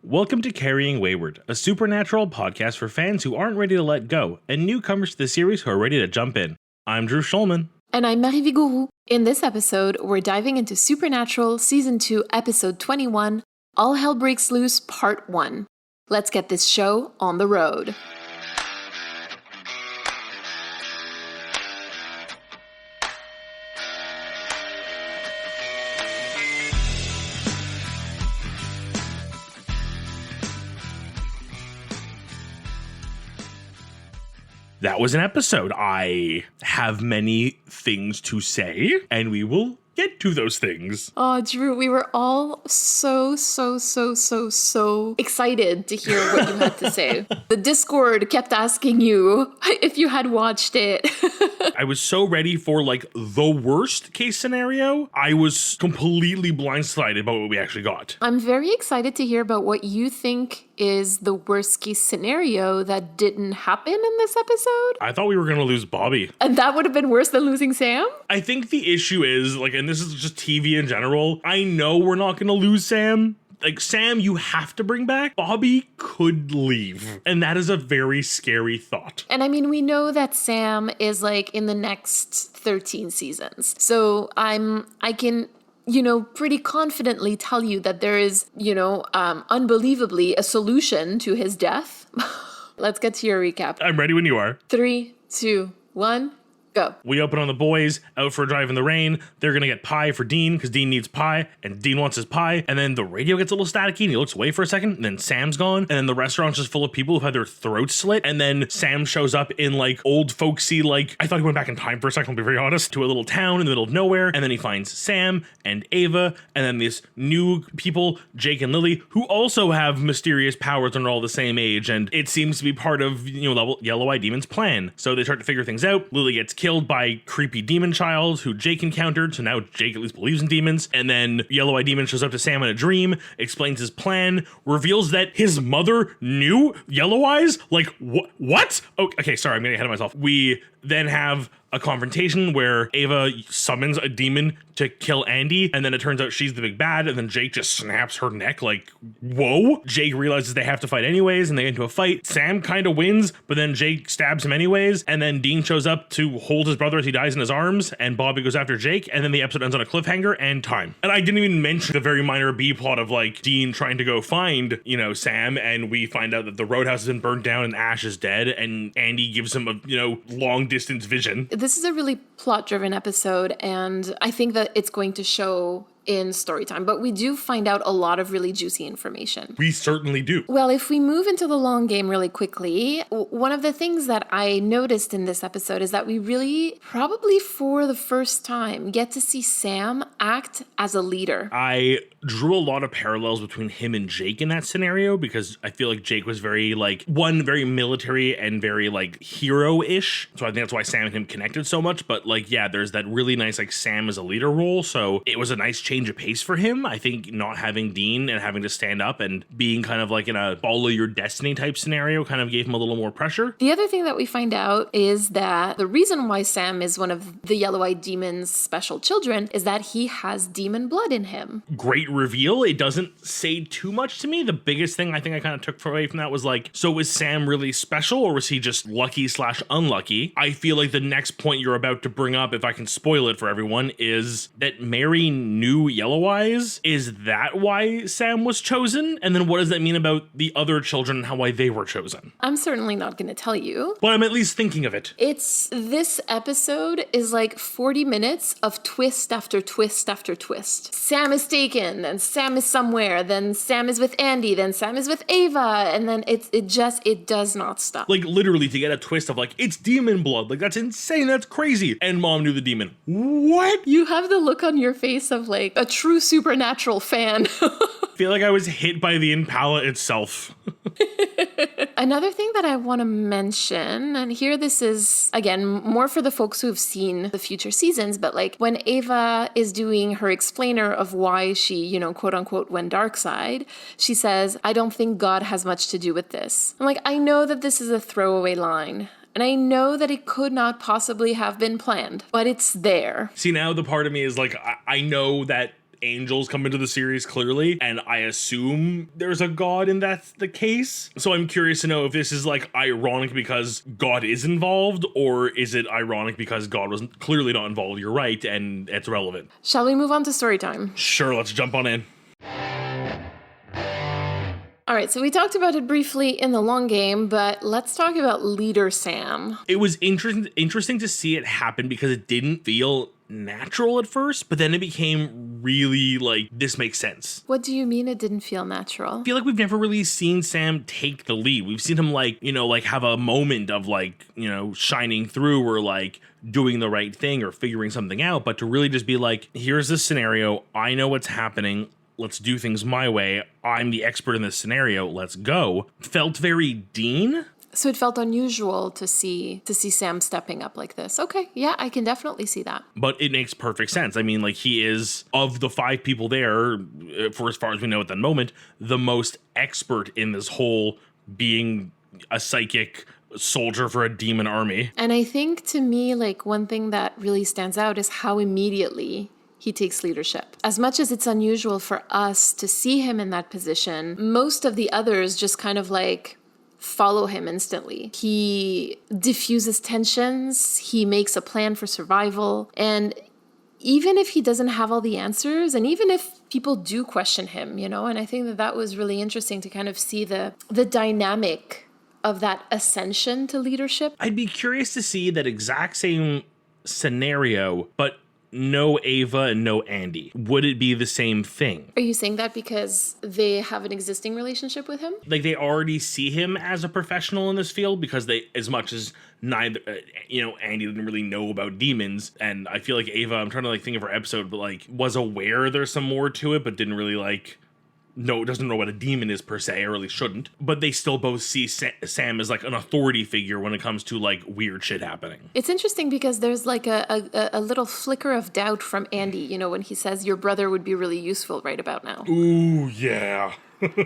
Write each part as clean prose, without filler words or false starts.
Welcome to Carrying Wayward, a supernatural podcast for fans who aren't ready to let go and newcomers to the series who are ready to jump in. I'm Drew Schulman. And I'm Marie Vigourou. In this episode, we're diving into Supernatural Season 2, Episode 21, All Hell Breaks Loose, Part 1. Let's get this show on the road. That was an episode. I have many things to say, and we will get to those things. Oh, Drew, we were all so excited to hear what you had to say. The Discord kept asking you if you had watched it. I was so ready for like the worst case scenario. I was completely blindsided about what we actually got. I'm very excited to hear about what you think is the worst case scenario that didn't happen in this episode. I thought we were going to lose Bobby. And that would have been worse than losing Sam? I think the issue is, like, and this is just TV in general, I know we're not going to lose Sam. Like, Sam, you have to bring back. Bobby could leave. And that is a very scary thought. And I mean, we know that Sam is like in the next 13 seasons. So I can pretty confidently tell you that there is, unbelievably a solution to his death. Let's get to your recap. I'm ready when you are. 3, 2, 1. Go. We open on the boys out for a drive in the rain. They're going to get pie for Dean because Dean needs pie and Dean wants his pie. And then the radio gets a little staticky and he looks away for a second. And then Sam's gone. And then the restaurant's just full of people who've had their throats slit. And then Sam shows up in like old folksy, like, I thought he went back in time for a second, I'll be very honest, to a little town in the middle of nowhere. And then he finds Sam and Ava. And then these new people, Jake and Lily, who also have mysterious powers and are all the same age. And it seems to be part of, Yellow Eye Demon's plan. So they start to figure things out. Lily gets killed by creepy demon child who Jake encountered, so now Jake at least believes in demons. And then Yellow Eye Demon shows up to Sam in a dream, explains his plan, reveals that his mother knew Yellow Eyes. Like, what? Oh, okay, sorry, I'm getting ahead of myself. We then have a confrontation where Ava summons a demon to kill Andy, and then it turns out she's the big bad, and then Jake just snaps her neck, like, whoa. Jake realizes they have to fight anyways, and they get into a fight. Sam kind of wins, but then Jake stabs him anyways, and then Dean shows up to hold his brother as he dies in his arms, and Bobby goes after Jake, and then the episode ends on a cliffhanger and time. And I didn't even mention the very minor B-plot of, like, Dean trying to go find, Sam, and we find out that the roadhouse has been burned down and Ash is dead, and Andy gives him a, long-distance vision. This is a really plot-driven episode, and I think that it's going to show in story time, but we do find out a lot of really juicy information. We certainly do. Well, if we move into the long game really quickly, one of the things that I noticed in this episode is that we really, probably for the first time, get to see Sam act as a leader. I drew a lot of parallels between him and Jake in that scenario because I feel like Jake was very very military and very hero-ish. So I think that's why Sam and him connected so much. But there's that really nice Sam as a leader role. So it was a nice change of pace for him. I think not having Dean and having to stand up and being kind of in a follow your destiny type scenario kind of gave him a little more pressure. The other thing that we find out is that the reason why Sam is one of the Yellow Eye Demon's special children is that he has demon blood in him. Great reveal. It doesn't say too much to me. The biggest thing I think I kind of took away from that was so was Sam really special or was he just lucky/unlucky? I feel like the next point you're about to bring up, if I can spoil it for everyone, is that Mary knew Yellow Eyes. Is that why Sam was chosen? And then what does that mean about the other children and why they were chosen? I'm certainly not going to tell you. But I'm at least thinking of it. This episode is 40 minutes of twist after twist after twist. Sam is taken, then Sam is somewhere, then Sam is with Andy, then Sam is with Ava, and then it does not stop. Literally to get a twist of it's demon blood. That's insane. That's crazy. And mom knew the demon. What? You have the look on your face of a true Supernatural fan. I feel like I was hit by the Impala itself. Another thing that I want to mention, and here this is, again, more for the folks who have seen the future seasons, but when Ava is doing her explainer of why she, quote unquote, went dark side, she says, I don't think God has much to do with this. I'm I know that this is a throwaway line. And I know that it could not possibly have been planned, but it's there. See, now the part of me is I know that angels come into the series clearly, and I assume there's a god and that's the case. So I'm curious to know if this is like ironic because God is involved, or is it ironic because God was clearly not involved? You're right, and it's relevant. Shall we move on to story time? Sure, let's jump on in. All right, so we talked about it briefly in the long game, but let's talk about Leader Sam. It was interesting to see it happen because it didn't feel natural at first, but then it became really like, this makes sense. What do you mean it didn't feel natural? I feel like we've never really seen Sam take the lead. We've seen him like, like have a moment of like, shining through or like doing the right thing or figuring something out, but to really just be like, here's this scenario, I know what's happening, let's do things my way, I'm the expert in this scenario, let's go, felt very Dean. So it felt unusual to see Sam stepping up like this. Okay, yeah, I can definitely see that. But it makes perfect sense. I mean, like, he is, of the 5 people there, for as far as we know at the moment, the most expert in this whole being a psychic soldier for a demon army. And I think to me, like, one thing that really stands out is how immediately he takes leadership. As much as it's unusual for us to see him in that position, most of the others just kind of like follow him instantly. He diffuses tensions, he makes a plan for survival, and even if he doesn't have all the answers, and even if people do question him, and I think that was really interesting to kind of see the dynamic of that ascension to leadership. I'd be curious to see that exact same scenario, but no Ava and no Andy. Would it be the same thing? Are you saying that because they have an existing relationship with him? Like, they already see him as a professional in this field because they, as much as neither, Andy didn't really know about demons, and I feel like Ava, I'm trying to like think of her episode, but like was aware there's some more to it, but didn't really like doesn't know what a demon is per se, or at least shouldn't. But they still both see Sam as like an authority figure when it comes to like weird shit happening. It's interesting because there's like a little flicker of doubt from Andy, when he says your brother would be really useful right about now. Ooh, yeah.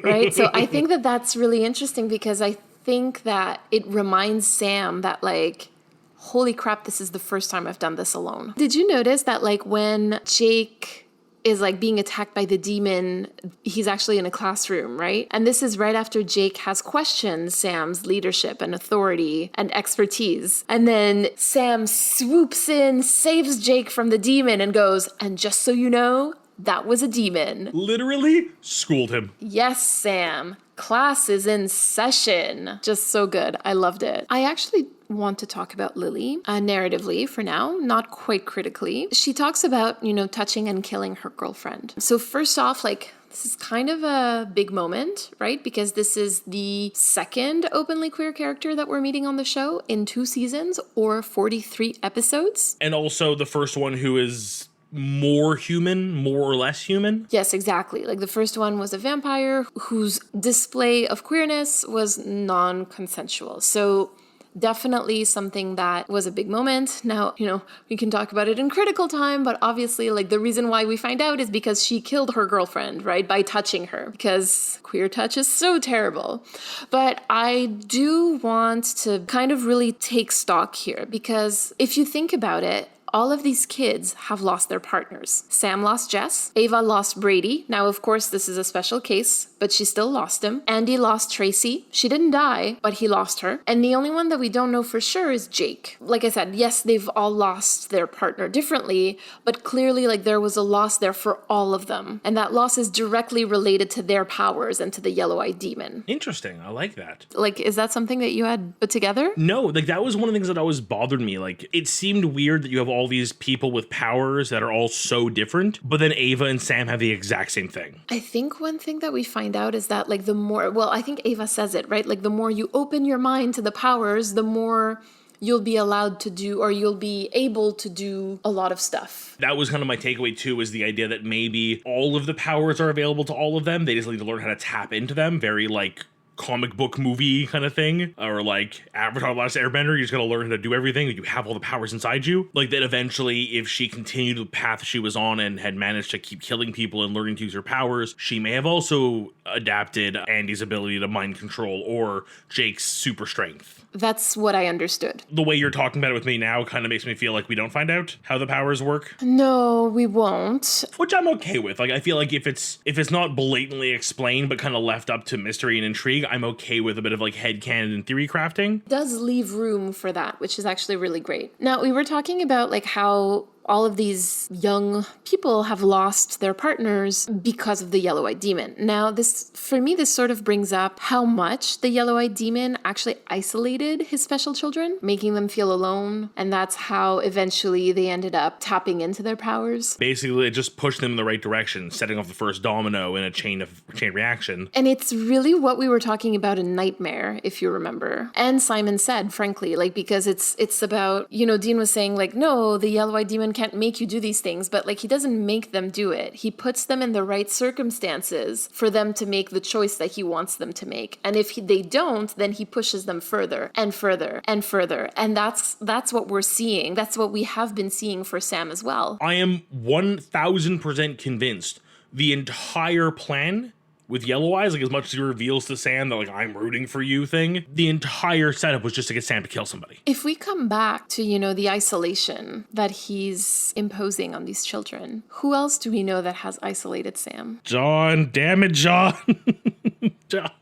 Right? So I think that that's really interesting because I think that it reminds Sam that like, holy crap, this is the first time I've done this alone. Did you notice that like when Jake is like being attacked by the demon, he's actually in a classroom, right? And this is right after Jake has questioned Sam's leadership and authority and expertise. And then Sam swoops in, saves Jake from the demon and goes, and just so you know, that was a demon. Literally schooled him. Yes, Sam. Class is in session. Just so good. I loved it. I actually want to talk about Lily narratively for now, not quite critically. She talks about, touching and killing her girlfriend. So first off, like, this is kind of a big moment, right? Because this is the second openly queer character that we're meeting on the show in 2 seasons or 43 episodes. And also the first one who is more human, more or less human. Yes, exactly. Like the first one was a vampire whose display of queerness was non-consensual. So definitely something that was a big moment. Now, we can talk about it in critical time, but obviously, like, the reason why we find out is because she killed her girlfriend, right, by touching her, because queer touch is so terrible. But I do want to kind of really take stock here, because if you think about it, all of these kids have lost their partners. Sam lost Jess. Ava lost Brady. Now, of course, this is a special case, but she still lost him. Andy lost Tracy. She didn't die, but he lost her. And the only one that we don't know for sure is Jake. Like I said, yes, they've all lost their partner differently, but clearly, like, there was a loss there for all of them. And that loss is directly related to their powers and to the yellow-eyed demon. Interesting. I like that. Like, is that something that you had put together? No, like, that was one of the things that always bothered me. Like, it seemed weird that you have all these people with powers that are all so different, but then Ava and Sam have the exact same thing. I think one thing that we find out is that, like, the more, well, I think Ava says it, right? Like, the more you open your mind to the powers, the more you'll be allowed to do, or you'll be able to do a lot of stuff. That was kind of my takeaway too, is the idea that maybe all of the powers are available to all of them. They just need to learn how to tap into them very, like, comic book movie kind of thing, or like Avatar: The Last Airbender, you just gotta learn how to do everything, you have all the powers inside you. Like that eventually, if she continued the path she was on and had managed to keep killing people and learning to use her powers, she may have also adapted Andy's ability to mind control or Jake's super strength. That's what I understood. The way you're talking about it with me now kind of makes me feel like we don't find out how the powers work. No, we won't. Which I'm okay with. Like, I feel like if it's not blatantly explained but kind of left up to mystery and intrigue, I'm okay with a bit of like headcanon and theory crafting. Does leave room for that, which is actually really great. Now, we were talking about like how all of these young people have lost their partners because of the yellow-eyed demon. Now, this, for me, this sort of brings up how much the yellow-eyed demon actually isolated his special children, making them feel alone, and that's how eventually they ended up tapping into their powers. Basically, it just pushed them in the right direction, setting off the first domino in a chain reaction. And it's really what we were talking about in Nightmare, if you remember. And Simon said, frankly, like, because it's about, you know, Dean was saying, like, no, the yellow-eyed demon can't make you do these things, but like he doesn't make them do it. He puts them in the right circumstances for them to make the choice that he wants them to make. And if they don't, then he pushes them further and further and further. And that's what we're seeing. That's what we have been seeing for Sam as well. I am 1000% convinced the entire plan with Yellow Eyes, like as much as he reveals to Sam that like I'm rooting for you thing, the entire setup was just to get Sam to kill somebody. If we come back to, you know, the isolation that he's imposing on these children, who else do we know that has isolated Sam? John, damn it, John. John.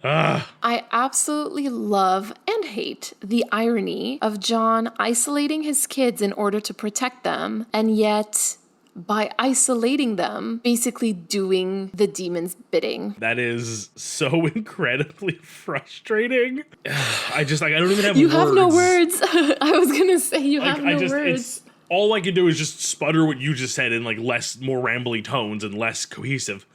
I absolutely love and hate the irony of John isolating his kids in order to protect them, and yet by isolating them, basically doing the demon's bidding. That is so incredibly frustrating. I don't even have you words. You have no words. I was gonna say you have no words. All I can do is just sputter what you just said in like more rambly tones and less cohesive.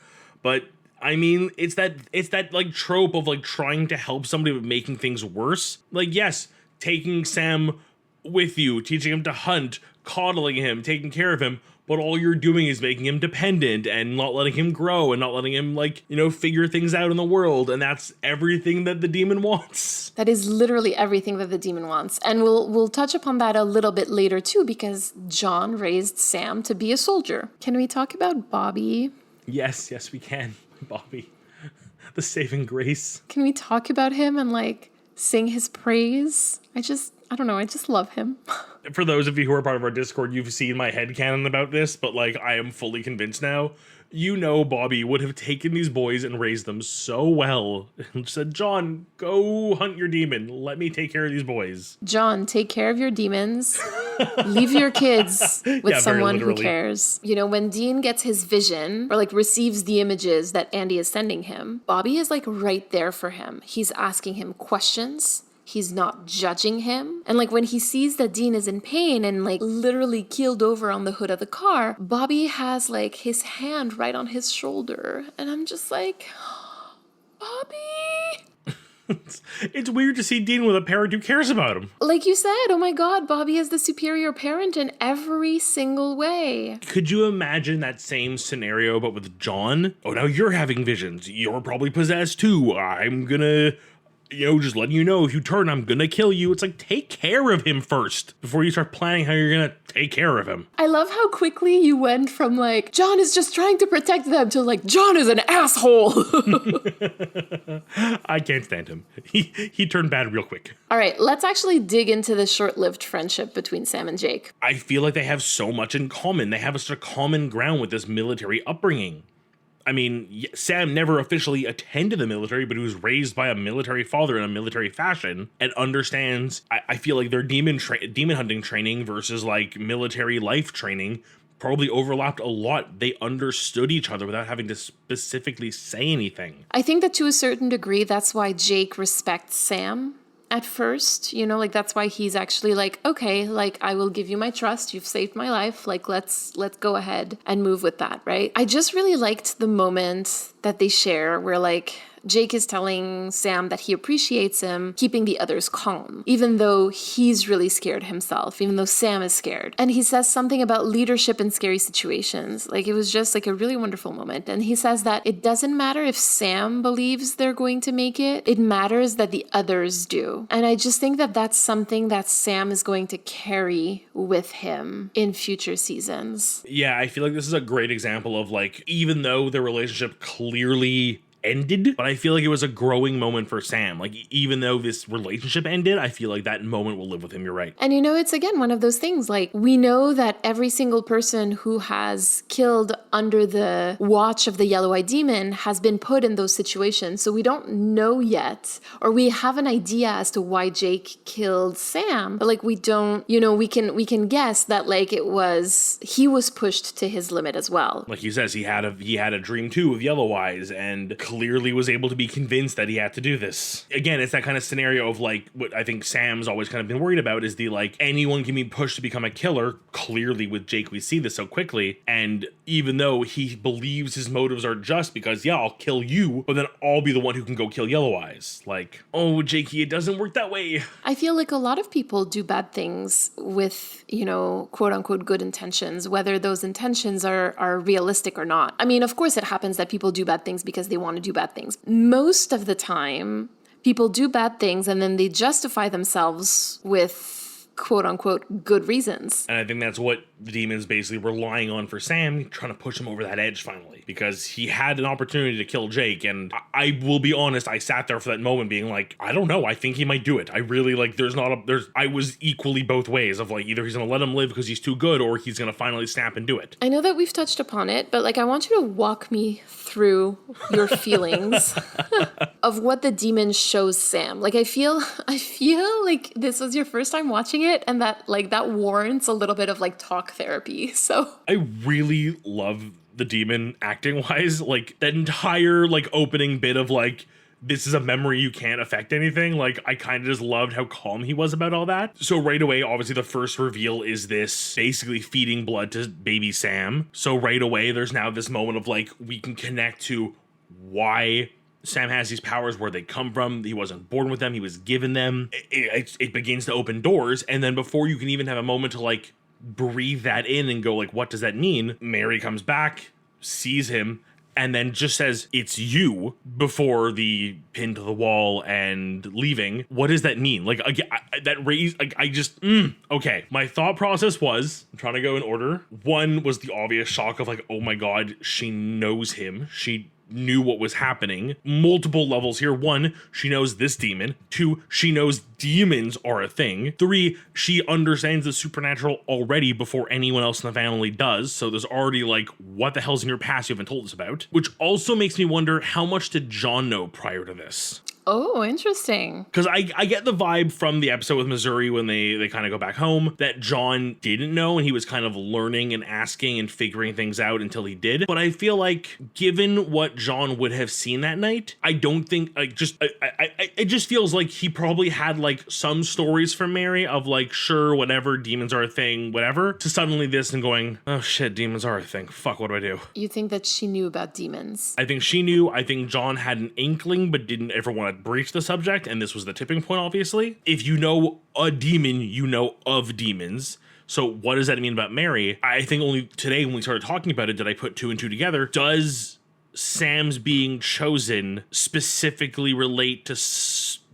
But I mean, it's that like trope of like trying to help somebody but making things worse. Like, yes, taking Sam with you, teaching him to hunt, coddling him, taking care of him, but all you're doing is making him dependent and not letting him grow and not letting him, like, you know, figure things out in the world. And that's everything that the demon wants. That is literally everything that the demon wants. And we'll touch upon that a little bit later too, because John raised Sam to be a soldier. Can we talk about Bobby? Yes, we can. Bobby, the saving grace. Can we talk about him and like sing his praise? I don't know, I just love him. For those of you who are part of our Discord, you've seen my headcanon about this, but like I am fully convinced now. You know Bobby would have taken these boys and raised them so well and said, John, go hunt your demon. Let me take care of these boys. John, take care of your demons. Leave your kids with someone who cares. You know, when Dean gets his vision or like receives the images that Andy is sending him, Bobby is like right there for him. He's asking him questions. He's not judging him. And like when he sees that Dean is in pain and like literally keeled over on the hood of the car, Bobby has like his hand right on his shoulder. And I'm just like, Bobby. It's weird to see Dean with a parent who cares about him. Like you said, oh my God, Bobby is the superior parent in every single way. Could you imagine that same scenario but with John? Oh, now you're having visions. You're probably possessed too. I'm gonna... just letting you know, if you turn, I'm gonna kill you. It's like, take care of him first before you start planning how you're gonna take care of him. I love how quickly you went from like, John is just trying to protect them to like, John is an asshole. I can't stand him. He turned bad real quick. All right, let's actually dig into the short-lived friendship between Sam and Jake. I feel like they have so much in common. They have such a common ground with this military upbringing. I mean, Sam never officially attended the military, but he was raised by a military father in a military fashion and understands, I feel like their demon hunting training versus like military life training probably overlapped a lot. They understood each other without having to specifically say anything. I think that to a certain degree, that's why Jake respects Sam. At first, like that's why he's actually like, okay, like I will give you my trust. You've saved my life. Like let's go ahead and move with that, right? I just really liked the moment that they share where like Jake is telling Sam that he appreciates him keeping the others calm, even though he's really scared himself, even though Sam is scared. And he says something about leadership in scary situations. Like, it was just like a really wonderful moment. And he says that it doesn't matter if Sam believes they're going to make it. It matters that the others do. And I just think that that's something that Sam is going to carry with him in future seasons. Yeah, I feel like this is a great example of like, even though their relationship clearly ended, but I feel like it was a growing moment for Sam. Like, even though this relationship ended, I feel like that moment will live with him. You're right. And it's again one of those things, like, we know that every single person who has killed under the watch of the Yellow-Eyed Demon has been put in those situations. So we don't know yet, or we have an idea as to why Jake killed Sam, but like, we don't, we can guess that like he was pushed to his limit as well. Like he says, he had a dream too of Yellow Eyes, and clearly was able to be convinced that he had to do this. Again, it's that kind of scenario of like what I think Sam's always kind of been worried about is the like, anyone can be pushed to become a killer. Clearly with Jake we see this so quickly, and even though he believes his motives are just because, yeah, I'll kill you, but then I'll be the one who can go kill Yellow Eyes. Like, oh, Jakey, it doesn't work that way. I feel like a lot of people do bad things with, quote unquote good intentions, whether those intentions are realistic or not. I mean, of course it happens that people do bad things because they want to do bad things. Most of the time, people do bad things and then they justify themselves with quote unquote good reasons. And I think that's what the demon's basically relying on for Sam, trying to push him over that edge finally, because he had an opportunity to kill Jake. And I will be honest, I sat there for that moment being like, I don't know, I think he might do it. I really like, I was equally both ways of like, either he's gonna let him live because he's too good, or he's gonna finally snap and do it. I know that we've touched upon it, but like, I want you to walk me through your feelings of what the demon shows Sam. Like, I feel like this was your first time watching it, and that warrants a little bit of like talk therapy. So I really love the demon acting wise, like that entire like opening bit of like, this is a memory, you can't affect anything. Like, I kind of just loved how calm he was about all that. So right away, obviously the first reveal is this basically feeding blood to baby Sam. So right away, there's now this moment of like, we can connect to why Sam has these powers, where they come from. He wasn't born with them, he was given them. It begins to open doors, and then before you can even have a moment to like breathe that in and go like, what does that mean? Mary comes back, sees him, and then just says, it's you, before the pin to the wall and leaving. What does that mean? Like, that raised, like, okay. My thought process was, I'm trying to go in order. One was the obvious shock of like, oh my God, she knows him. She knew what was happening. Multiple levels here. One, she knows this demon. Two, she knows demons are a thing. Three, she understands the supernatural already before anyone else in the family does. So there's already like, what the hell's in your past you haven't told us about? Which also makes me wonder, how much did John know prior to this? Oh, interesting. Because I get the vibe from the episode with Missouri when they kind of go back home that John didn't know, and he was kind of learning and asking and figuring things out until he did. But I feel like, given what John would have seen that night, I don't think, like, it just feels like he probably had like some stories from Mary of like, sure, whatever, demons are a thing, whatever, to suddenly this and going, oh shit, demons are a thing. Fuck, what do I do? You think that she knew about demons? I think she knew. I think John had an inkling but didn't ever want to breach the subject, and this was the tipping point, obviously. If you know a demon, you know of demons. So what does that mean about Mary? I think only today when we started talking about it did I put two and two together. Does Sam's being chosen specifically relate to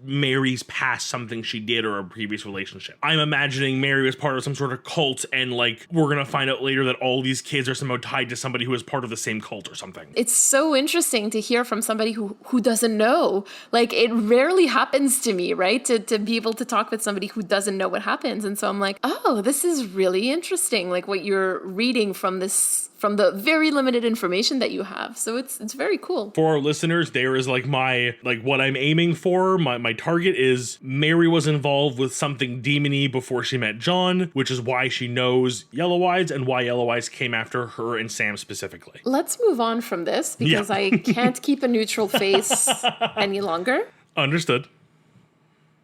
Mary's past, something she did, or a previous relationship? I'm imagining Mary was part of some sort of cult, and like, we're gonna find out later that all these kids are somehow tied to somebody who is part of the same cult or something. It's so interesting to hear from somebody who doesn't know. Like, it rarely happens to me, right? To be able to talk with somebody who doesn't know what happens. And so I'm like, oh, this is really interesting. Like, what you're reading from the very limited information that you have. So it's very cool. For our listeners, there is like what I'm aiming for. My target is Mary was involved with something demon-y before she met John, which is why she knows Yellow Eyes and why Yellow Eyes came after her and Sam specifically. Let's move on from this, because I can't keep a neutral face any longer. Understood.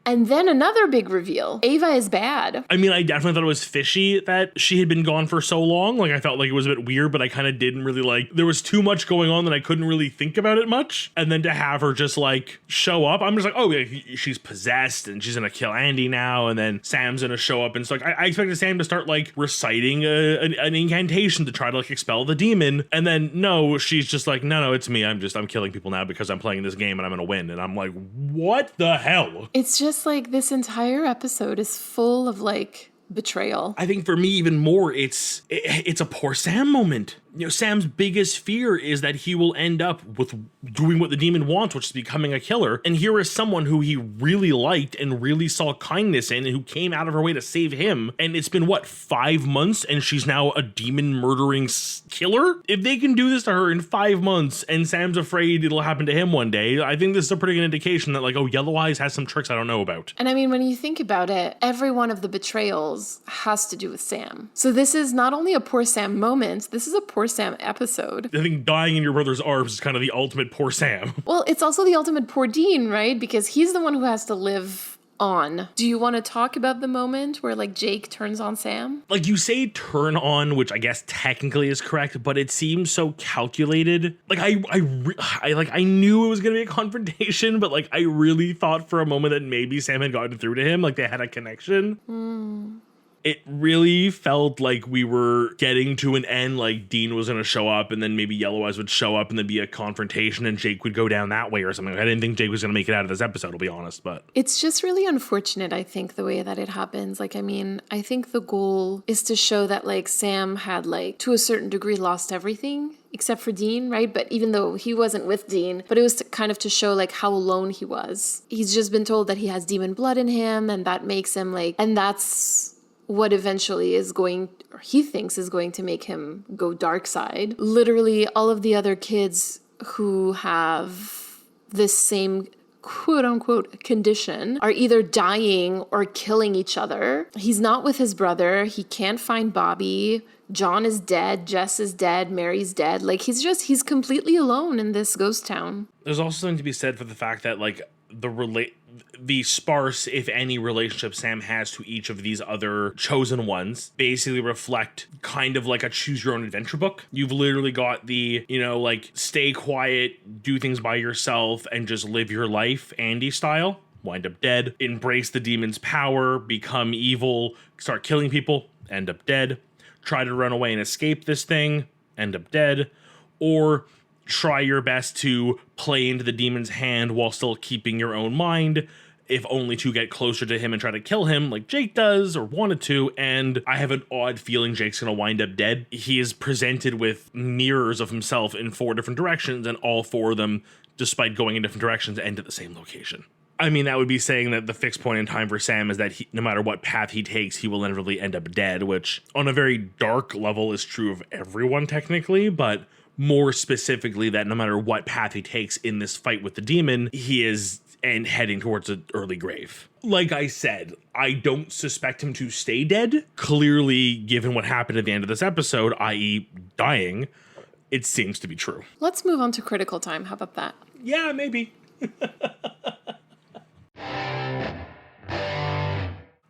And then another big reveal. Ava is bad. I mean, I definitely thought it was fishy that she had been gone for so long. Like, I felt like it was a bit weird, but I kind of didn't really like, there was too much going on that I couldn't really think about it much. And then to have her just like show up, I'm just like, oh, yeah, she's possessed and she's gonna kill Andy now. And then Sam's gonna show up. And so like, I expected Sam to start like reciting an incantation to try to like expel the demon. And then no, she's just like, no, it's me. I'm killing people now because I'm playing this game and I'm gonna win. And I'm like, what the hell? It's just like this entire episode is full of like betrayal. I think for me even more, it's a poor Sam moment. You know, Sam's biggest fear is that he will end up with doing what the demon wants, which is becoming a killer. And here is someone who he really liked and really saw kindness in and who came out of her way to save him. And it's been, what, 5 months and she's now a demon murdering killer? If they can do this to her in 5 months and Sam's afraid it'll happen to him one day, I think this is a pretty good indication that like, oh, Yellow Eyes has some tricks I don't know about. And I mean, when you think about it, every one of the betrayals has to do with Sam. So this is not only a poor Sam moment, this is a poor Sam episode. I think dying in your brother's arms is kind of the ultimate poor Sam. Well, it's also the ultimate poor Dean, right? Because he's the one who has to live on. Do you want to talk about the moment where like Jake turns on Sam? Like you say turn on, which I guess technically is correct, but it seems so calculated. Like I knew it was going to be a confrontation, but like I really thought for a moment that maybe Sam had gotten through to him, like they had a connection. It really felt like we were getting to an end, like Dean was going to show up and then maybe Yellow Eyes would show up and there'd be a confrontation and Jake would go down that way or something. I didn't think Jake was going to make it out of this episode, I'll be honest, but it's just really unfortunate, I think, the way that it happens. Like, I mean, I think the goal is to show that like Sam had like to a certain degree lost everything except for Dean, right? But even though he wasn't with Dean, but it was kind of to show like how alone he was. He's just been told that he has demon blood in him and that makes him like, and that's what eventually is going, or he thinks is going to make him go dark side. Literally all of the other kids who have this same quote unquote condition are either dying or killing each other. He's not with his brother. He can't find Bobby. John is dead. Jess is dead. Mary's dead. Like he's completely alone in this ghost town. There's also something to be said for the fact that like the sparse, if any, relationship Sam has to each of these other chosen ones basically reflect kind of like a choose your own adventure book. You've literally got the, you know, like stay quiet, do things by yourself and just live your life, Andy style, wind up dead. Embrace the demon's power, become evil, start killing people, end up dead. Try to run away and escape this thing, end up dead. Or try your best to play into the demon's hand while still keeping your own mind, if only to get closer to him and try to kill him like Jake does or wanted to. And I have an odd feeling Jake's gonna wind up dead. He is presented with mirrors of himself in 4 different directions, and all 4 of them, despite going in different directions, end at the same location. I mean, that would be saying that the fixed point in time for Sam is that no matter what path he takes, he will inevitably end up dead, which on a very dark level is true of everyone technically, but more specifically that no matter what path he takes in this fight with the demon, he is heading towards an early grave. Like I said, I don't suspect him to stay dead. Clearly, given what happened at the end of this episode, i.e. dying, it seems to be true. Let's move on to critical time. How about that? Yeah, maybe.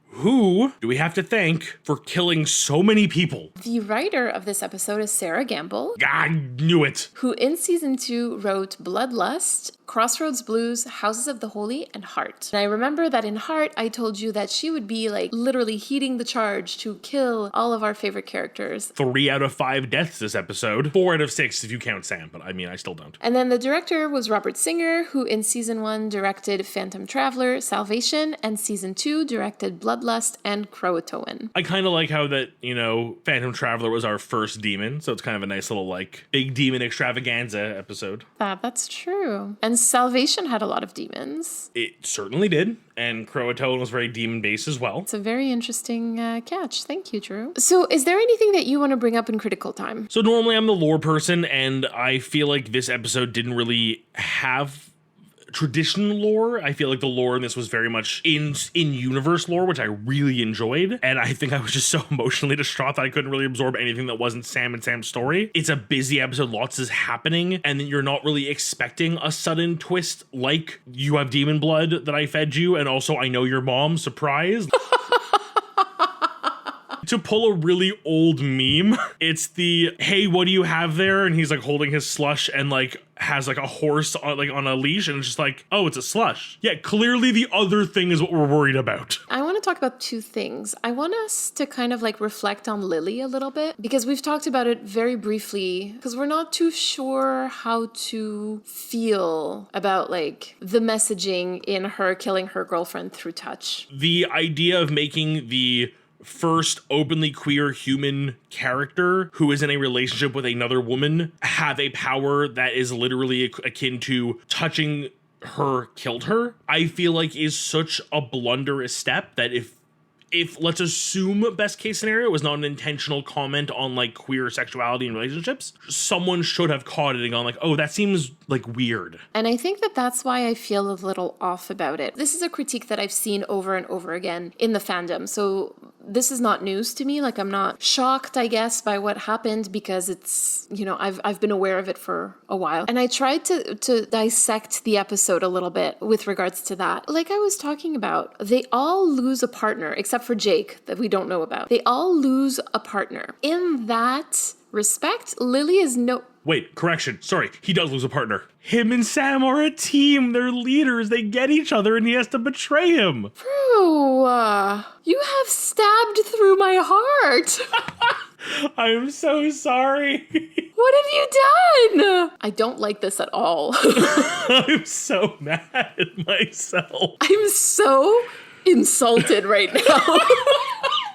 Who do we have to thank for killing so many people? The writer of this episode is Sarah Gamble. I knew it. Who in season 2 wrote Bloodlust, Crossroads Blues, Houses of the Holy, and Heart. And I remember that in Heart, I told you that she would be like literally heeding the charge to kill all of our favorite characters. 3 out of 5 deaths this episode. 4 out of 6 if you count Sam, but I mean, I still don't. And then the director was Robert Singer, who in season 1 directed Phantom Traveler, Salvation, and season 2 directed Bloodlust and Croatoan. I kind of like how that, you know, Phantom Traveler was our first demon, so it's kind of a nice little like big demon extravaganza episode. That's true. And Salvation had a lot of demons. It certainly did. And Croatoan was very demon-based as well. It's a very interesting catch. Thank you, Drew. So is there anything that you want to bring up in critical time? So normally I'm the lore person, and I feel like this episode didn't really have traditional lore. I feel like the lore in this was very much in universe lore, which I really enjoyed. And I think I was just so emotionally distraught that I couldn't really absorb anything that wasn't Sam and Sam's story. It's a busy episode, lots is happening, and then you're not really expecting a sudden twist like you have demon blood that I fed you, and also I know your mom, surprise. To pull a really old meme, it's the, hey, what do you have there? And he's like holding his slush and like has like a horse on, like on a leash, and it's just like, oh, it's a slush. Yeah, clearly the other thing is what we're worried about. I want to talk about two things. I want us to kind of like reflect on Lily a little bit, because we've talked about it very briefly, because we're not too sure how to feel about like the messaging in her killing her girlfriend through touch. The idea of making the first openly queer human character who is in a relationship with another woman have a power that is literally akin to touching her killed her, I feel like is such a blunderous step that if let's assume best case scenario was not an intentional comment on like queer sexuality and relationships, someone should have caught it and gone like, oh, that seems like weird. And I think that that's why I feel a little off about it. This is a critique that I've seen over and over again in the fandom. So this is not news to me. Like, I'm not shocked, I guess, by what happened, because it's, you know, I've been aware of it for a while. And I tried to dissect the episode a little bit with regards to that. Like I was talking about, they all lose a partner, except for Jake, that we don't know about. They all lose a partner. In that respect, Lily is no... Wait, correction. Sorry, he does lose a partner. Him and Sam are a team. They're leaders. They get each other, and he has to betray him. Bro, you have stabbed through my heart. I'm so sorry. What have you done? I don't like this at all. I'm so mad at myself. I'm so insulted right now.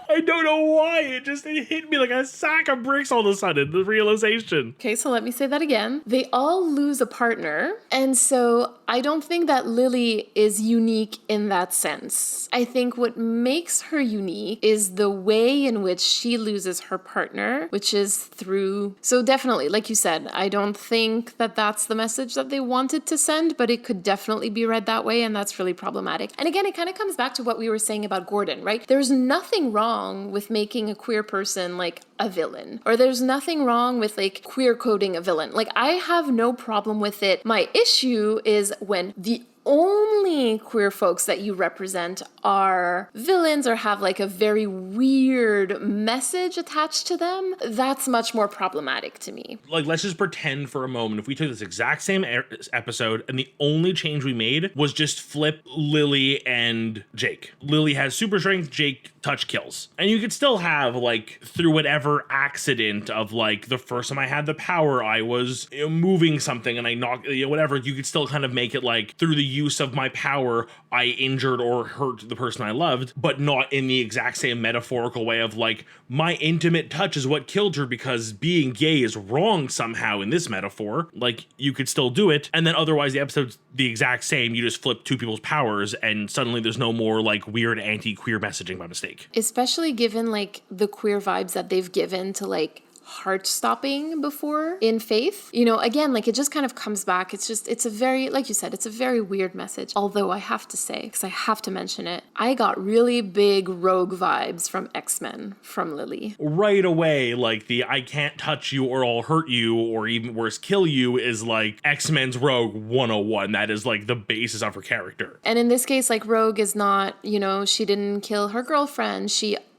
I don't know why. It hit me like a sack of bricks all of a sudden, the realization. Okay, so let me say that again. They all lose a partner. And so I don't think that Lily is unique in that sense. I think what makes her unique is the way in which she loses her partner, which is through... So definitely, like you said, I don't think that that's the message that they wanted to send, but it could definitely be read that way, and that's really problematic. And again, it kind of comes back to what we were saying about Gordon, right? There's nothing wrong with making a queer person like a villain, or there's nothing wrong with like queer coding a villain. Like, I have no problem with it. My issue is when the only queer folks that you represent are villains or have like a very weird message attached to them. That's much more problematic to me. Like, let's just pretend for a moment if we took this exact same episode and the only change we made was just flip Lily and Jake. Lily has super strength, Jake touch kills. And you could still have like, through whatever accident of like the first time I had the power, I was moving something and I knocked, whatever, you could still kind of make it like through the use of my power, I injured or hurt the person I loved, but not in the exact same metaphorical way of like, my intimate touch is what killed her because being gay is wrong somehow in this metaphor. Like, you could still do it. And then otherwise the episode's the exact same. You just flip two people's powers and suddenly there's no more like weird anti-queer messaging by mistake. Especially given like the queer vibes that they've given to like heart-stopping before in Faith. You know, again, like it just kind of comes back. It's a very, like you said, it's a very weird message. Although I have to say, because I have to mention it, I got really big Rogue vibes from X-Men from Lily. Right away, like the I can't touch you or I'll hurt you or even worse, kill you is like X-Men's Rogue 101. That is like the basis of her character. And in this case, like Rogue is not, you know, she didn't kill her girlfriend.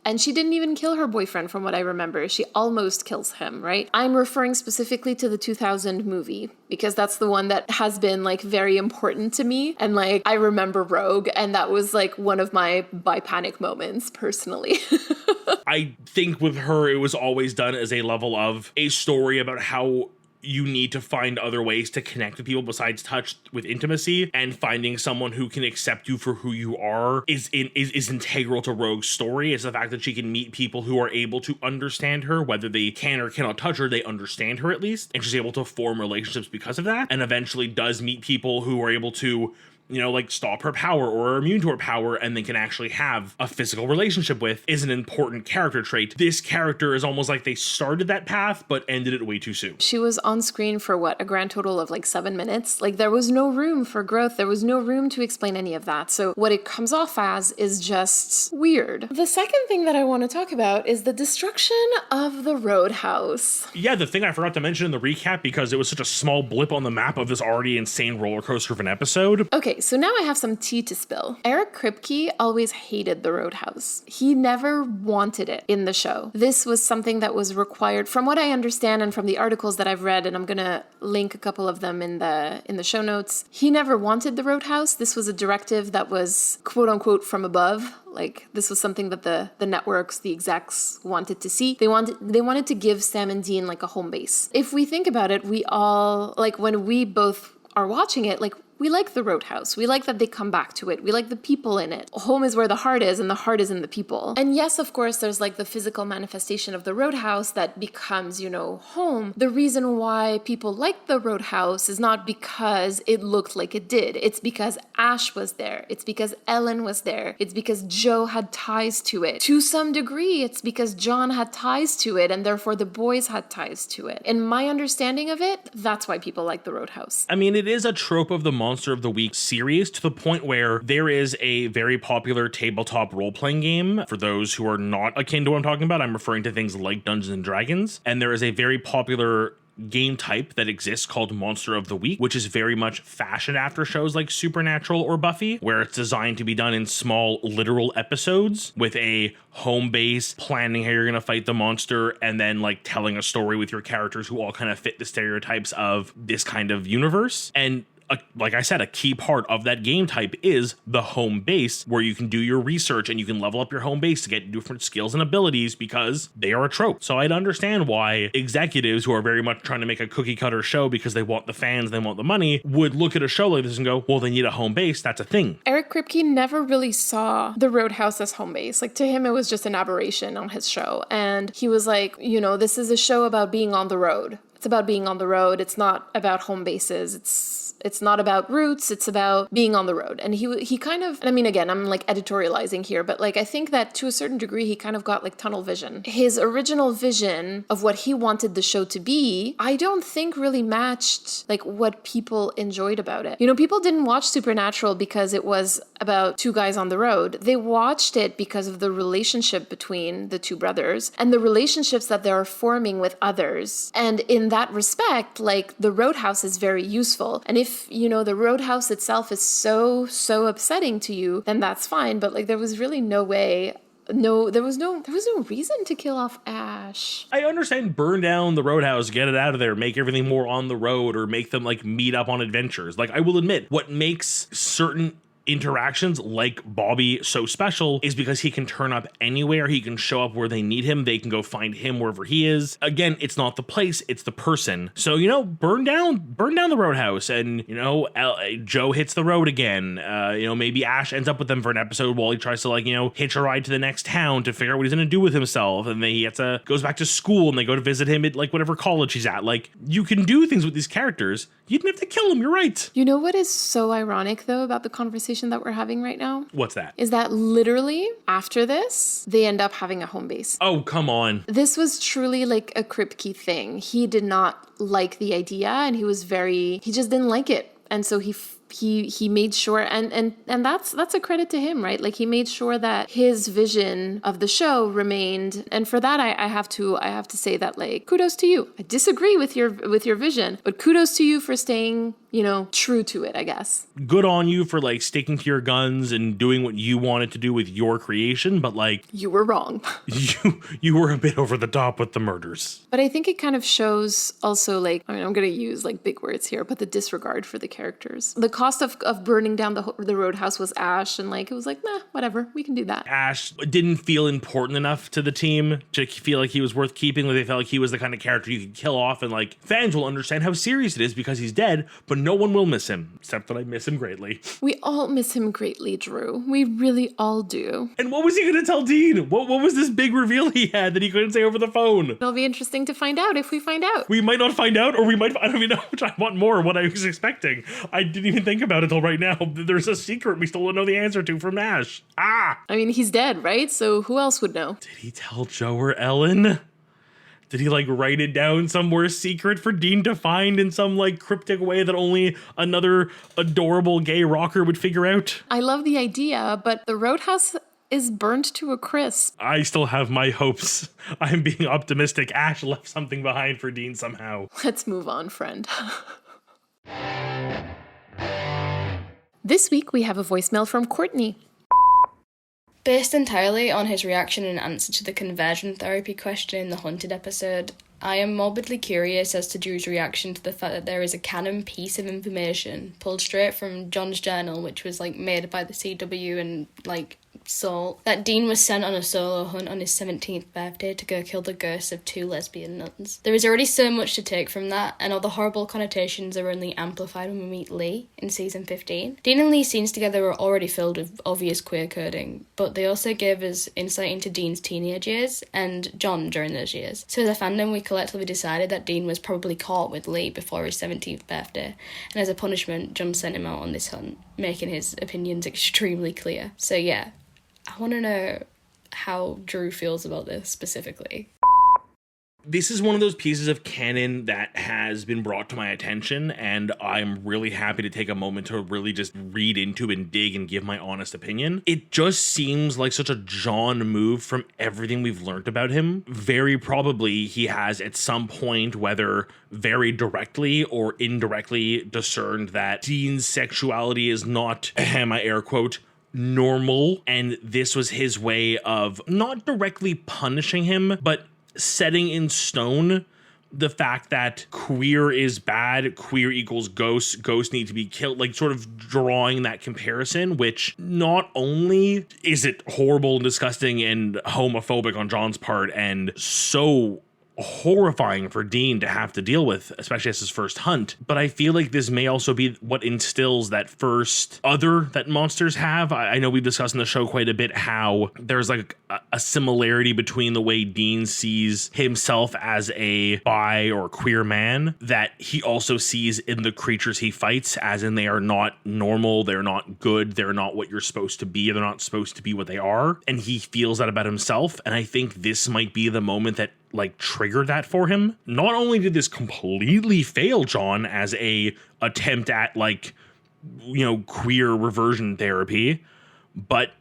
And she didn't even kill her boyfriend, from what I remember. She almost kills him, right? I'm referring specifically to the 2000 movie, because that's the one that has been, like, very important to me. And, like, I remember Rogue, and that was, like, one of my bi-panic moments, personally. I think with her, it was always done as a level of a story about how you need to find other ways to connect with people besides touch with intimacy, and finding someone who can accept you for who you are is integral to Rogue's story. It's the fact that she can meet people who are able to understand her, whether they can or cannot touch her, they understand her at least, and she's able to form relationships because of that, and eventually does meet people who are able to like stop her power or are immune to her power and then can actually have a physical relationship with is an important character trait. This character is almost like they started that path but ended it way too soon. She was on screen for what, a grand total of like 7 minutes? Like there was no room for growth. There was no room to explain any of that. So what it comes off as is just weird. The second thing that I want to talk about is the destruction of the Roadhouse. Yeah, the thing I forgot to mention in the recap because it was such a small blip on the map of this already insane roller coaster of an episode. Okay, so now I have some tea to spill. Eric Kripke always hated the Roadhouse. He never wanted it in the show. This was something that was required, from what I understand and from the articles that I've read, and I'm gonna link a couple of them in the show notes. He never wanted the Roadhouse. This was a directive that was quote unquote from above. Like this was something that the networks, the execs wanted to see. They wanted to give Sam and Dean like a home base. If we think about it, we all, like when we both are watching it, like we like the Roadhouse. We like that they come back to it. We like the people in it. Home is where the heart is, and the heart is in the people. And yes, of course, there's like the physical manifestation of the Roadhouse that becomes, home. The reason why people like the Roadhouse is not because it looked like it did. It's because Ash was there. It's because Ellen was there. It's because Joe had ties to it. To some degree, it's because John had ties to it, and therefore the boys had ties to it. In my understanding of it, that's why people like the Roadhouse. I mean, it is a trope of the Monster of the Week series to the point where there is a very popular tabletop role-playing game. For those who are not akin to what I'm talking about, I'm referring to things like Dungeons and Dragons. And there is a very popular game type that exists called Monster of the Week, which is very much fashioned after shows like Supernatural or Buffy, where it's designed to be done in small literal episodes with a home base, planning how you're going to fight the monster, and then like telling a story with your characters who all kind of fit the stereotypes of this kind of universe. And like I said, a key part of that game type is the home base, where you can do your research and you can level up your home base to get different skills and abilities because they are a trope. So I'd understand why executives who are very much trying to make a cookie cutter show because they want the fans, they want the money, would look at a show like this and go, well, they need a home base. That's a thing. Eric Kripke never really saw the Roadhouse as home base. Like to him, it was just an aberration on his show. And he was like, this is a show about being on the road. It's about being on the road. It's not about home bases. It's not about roots. It's about being on the road. And he kind of, and I mean, again, I'm like editorializing here, but like I think that to a certain degree, he kind of got like tunnel vision. His original vision of what he wanted the show to be, I don't think really matched like what people enjoyed about it. People didn't watch Supernatural because it was about two guys on the road. They watched it because of the relationship between the two brothers and the relationships that they're forming with others. And in that respect, like the Roadhouse is very useful. And if, the Roadhouse itself is so upsetting to you, then that's fine. But like there was really no way. No, there was no reason to kill off Ash. I understand burn down the Roadhouse, get it out of there, make everything more on the road, or make them like meet up on adventures. Like I will admit, what makes certain interactions like Bobby so special is because he can turn up anywhere. He can show up where they need him. They can go find him wherever he is. Again, it's not the place, it's the person. So, burn down the Roadhouse, and, Joe hits the road again. Maybe Ash ends up with them for an episode while he tries to hitch a ride to the next town to figure out what he's going to do with himself. And then he goes back to school and they go to visit him at like whatever college he's at. Like you can do things with these characters. You didn't have to kill him. You're right. You know what is so ironic though about the conversation that we're having right now? What's that? Is that literally after this, they end up having a home base. Oh, come on. This was truly like a Kripke thing. He did not like the idea and he just didn't like it. And so he made sure, and that's a credit to him, right? Like he made sure that his vision of the show remained, and for that I have to say that like kudos to you. I disagree with your vision, but kudos to you for staying true to it, I guess. Good on you for like sticking to your guns and doing what you wanted to do with your creation, but like you were wrong. you were a bit over the top with the murders. But I think it kind of shows also like, I'm going to use like big words here, but the disregard for the characters. The cost of burning down the Roadhouse was Ash, and like it was like, nah, whatever, we can do that. Ash didn't feel important enough to the team to feel like he was worth keeping. Like they felt like he was the kind of character you could kill off, and like fans will understand how serious it is because he's dead, but no one will miss him, except that I miss him greatly. We all miss him greatly, Drew. We really all do. And what was he going to tell Dean? What was this big reveal he had that he couldn't say over the phone? It'll be interesting to find out if we find out. We might not find out, or we might, I don't even know, which I want more, what I was expecting. I didn't even think think about it till right now. There's a secret we still don't know the answer to from Nash. Ah! I mean, he's dead, right? So who else would know? Did he tell Joe or Ellen? Did he like write it down somewhere secret for Dean to find in some like cryptic way that only another adorable gay rocker would figure out? I love the idea, but the Roadhouse is burnt to a crisp. I still have my hopes. I'm being optimistic. Ash left something behind for Dean somehow. Let's move on, friend. This week we have a voicemail from Courtney. Based entirely on his reaction in answer to the conversion therapy question in the Haunted episode, I am morbidly curious as to Drew's reaction to the fact that there is a canon piece of information pulled straight from John's journal, which was like made by the CW and like Saul, that Dean was sent on a solo hunt on his 17th birthday to go kill the ghosts of 2 lesbian nuns. There is already so much to take from that, and all the horrible connotations are only amplified when we meet Lee in season 15. Dean and Lee's scenes together were already filled with obvious queer coding, but they also gave us insight into Dean's teenage years and John during those years. So as a fandom, we collectively decided that Dean was probably caught with Lee before his 17th birthday, and as a punishment, John sent him out on this hunt, making his opinions extremely clear. So yeah, I want to know how Drew feels about this specifically. This is one of those pieces of canon that has been brought to my attention, and I'm really happy to take a moment to really just read into and dig and give my honest opinion. It just seems like such a John move from everything we've learned about him. Very probably he has at some point, whether very directly or indirectly, discerned that Dean's sexuality is not, I air quote, normal, and this was his way of not directly punishing him, but setting in stone the fact that queer is bad, queer equals ghosts, ghosts need to be killed, like sort of drawing that comparison, which not only is it horrible and disgusting and homophobic on John's part and so horrifying for Dean to have to deal with, especially as his first hunt, but I feel like this may also be what instills that first other that monsters have. I know we've discussed in the show quite a bit how there's like a similarity between the way Dean sees himself as a bi or queer man that he also sees in the creatures he fights, as in they are not normal, they're not good, they're not what you're supposed to be, they're not supposed to be what they are, and he feels that about himself. And I think this might be the moment that like triggered that for him. Not only did this completely fail John as a attempt at like, you know, queer reversion therapy, but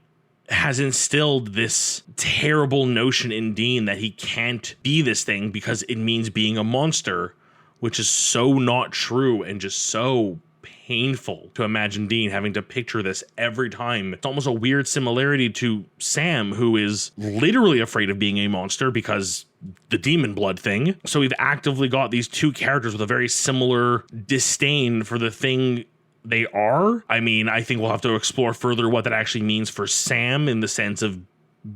has instilled this terrible notion in Dean that he can't be this thing because it means being a monster, which is so not true and just so painful to imagine Dean having to picture this every time. It's almost a weird similarity to Sam, who is literally afraid of being a monster because the demon blood thing. So we've actively got these two characters with a very similar disdain for the thing they are. I mean, I think we'll have to explore further what that actually means for Sam in the sense of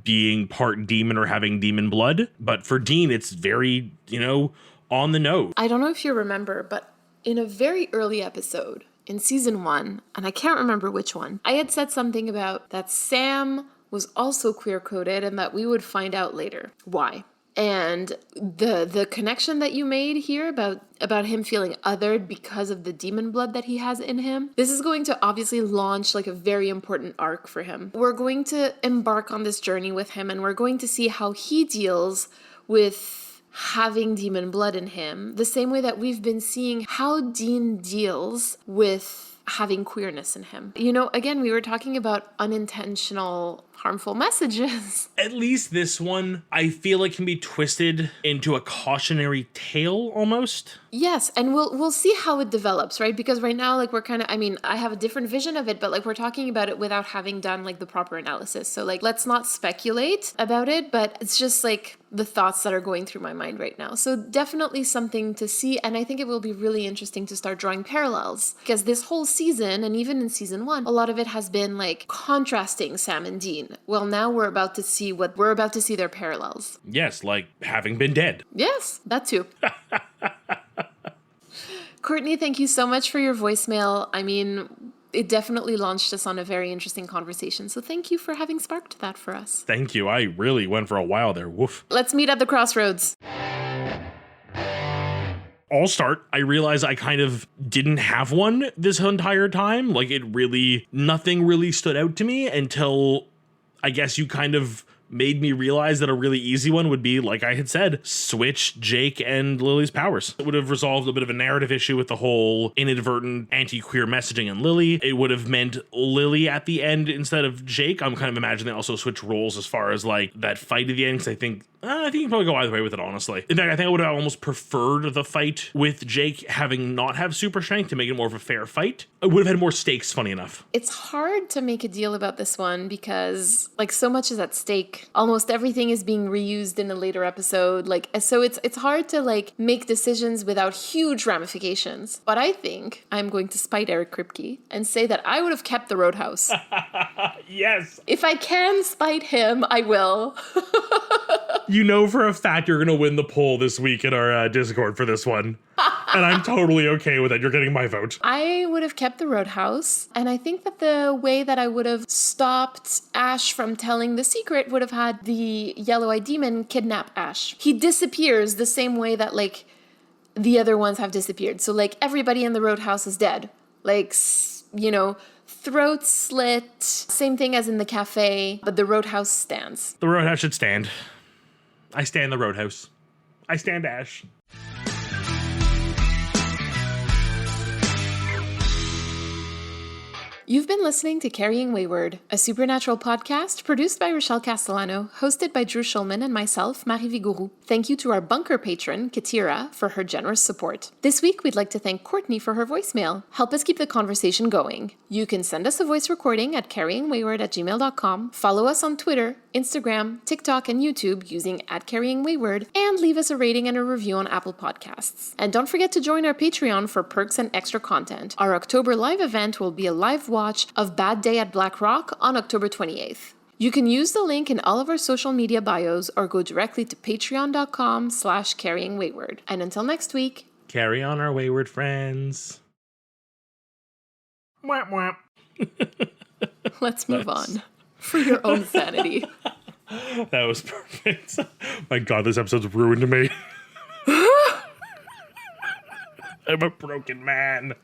being part demon or having demon blood. But for Dean, it's very, you know, on the nose. I don't know if you remember, but in a very early episode in season 1, and I can't remember which one, I had said something about that Sam was also queer-coded and that we would find out later why. And the connection that you made here about him feeling othered because of the demon blood that he has in him, this is going to obviously launch like a very important arc for him. We're going to embark on this journey with him, and we're going to see how he deals with having demon blood in him, the same way that we've been seeing how Dean deals with having queerness in him. You know, again, we were talking about unintentional harmful messages. At least this one, I feel like can be twisted into a cautionary tale almost. Yes, and we'll see how it develops, right? Because right now, like, we're kind of, I mean, I have a different vision of it, but like we're talking about it without having done like the proper analysis. So like, let's not speculate about it, but it's just like the thoughts that are going through my mind right now. So definitely something to see, and I think it will be really interesting to start drawing parallels, because this whole season, and even in season 1, a lot of it has been like contrasting Sam and Dean. Well, now we're about to see their parallels. Yes, like having been dead. Yes, that too. Courtney, thank you so much for your voicemail. I mean, it definitely launched us on a very interesting conversation. So thank you for having sparked that for us. Thank you. I really went for a while there. Woof. Let's meet at the crossroads. I'll start. I realize I kind of didn't have one this entire time. Like nothing really stood out to me until I guess you kind of made me realize that a really easy one would be, like I had said, switch Jake and Lily's powers. It would have resolved a bit of a narrative issue with the whole inadvertent anti-queer messaging in Lily. It would have meant Lily at the end instead of Jake. I'm kind of imagining they also switch roles as far as like that fight at the end, because I think you can probably go either way with it, honestly. In fact, I think I would have almost preferred the fight with Jake having not have super strength to make it more of a fair fight. It would have had more stakes, funny enough. It's hard to make a deal about this one because like so much is at stake. Almost everything is being reused in a later episode. Like, so it's hard to like make decisions without huge ramifications. But I think I'm going to spite Eric Kripke and say that I would have kept the Roadhouse. Yes. If I can spite him, I will. You know for a fact you're going to win the poll this week in our Discord for this one. And I'm totally okay with it. You're getting my vote. I would have kept the Roadhouse. And I think that the way that I would have stopped Ash from telling the secret would have had the Yellow-Eyed Demon kidnap Ash. He disappears the same way that, like, the other ones have disappeared. So, like, everybody in the Roadhouse is dead. Like, you know, throat slit. Same thing as in the cafe. But the Roadhouse stands. The Roadhouse should stand. I stand the Roadhouse. I stand Ash. You've been listening to Carrying Wayward, a supernatural podcast produced by Rochelle Castellano, hosted by Drew Schulman and myself, Marie Vigourou. Thank you to our bunker patron, Katira, for her generous support. This week, we'd like to thank Courtney for her voicemail. Help us keep the conversation going. You can send us a voice recording at carryingwayward@gmail.com, follow us on Twitter, Instagram, TikTok, and YouTube using @carryingwayward, and leave us a rating and a review on Apple Podcasts. And don't forget to join our Patreon for perks and extra content. Our October live event will be a live watch of Bad Day at Black Rock on October 28th. You can use the link in all of our social media bios or go directly to patreon.com/carryingwayward. And until next week, carry on our wayward friends. Mwah, mwah. Let's move on for your own sanity. That was perfect. My God, this episode's ruined me. I'm a broken man.